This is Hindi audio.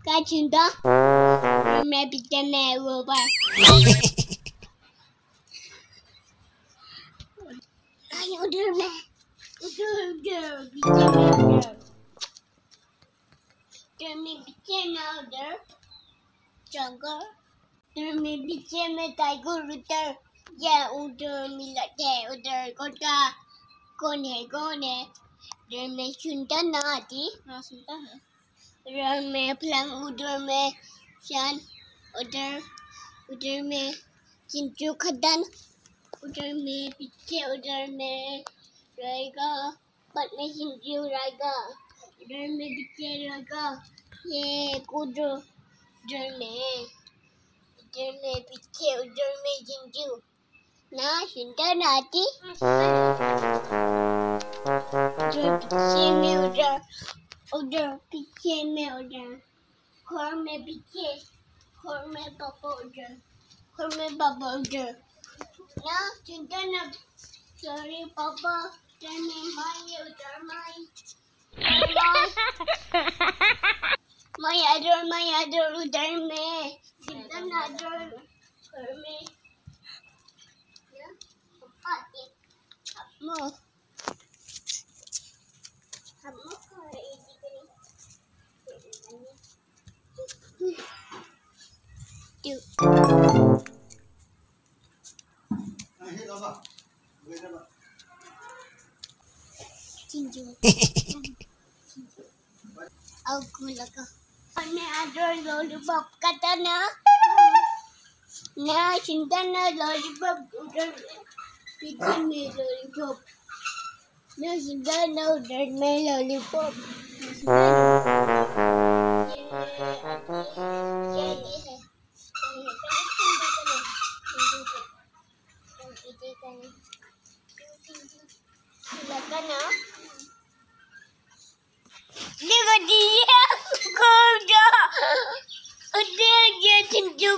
क्या चिंता मैं पीछे में वो पर उधर में उधर पीछे में उधर जंगल उधर में पीछे में टाइगर उधर या उधर मिला है उधर कौन है उधर में सुनता ना आती हाँ सुनता है उधर में फ्लैंग उधर में शान उधर में चिंटू खदान उधर में पीछे उधर में रहेगा बट में चिंटू रहेगा उधर में पीछे रहेगा ये उधर में पीछे उधर में चिंटू ना सुनता ना आती उधर पीछे में उधर पीछे में उधर घर में पीछे घर में पापा उधर ना चिंता ना सॉरी पापा उधर में माई उधर माई अदर उधर में चिंता ना अदर घर में aku laka ana ada lollipop kata na cinta na lollipop udah pizza me lollipop na cinta na udah me lollipop dia kuda udah dia cinta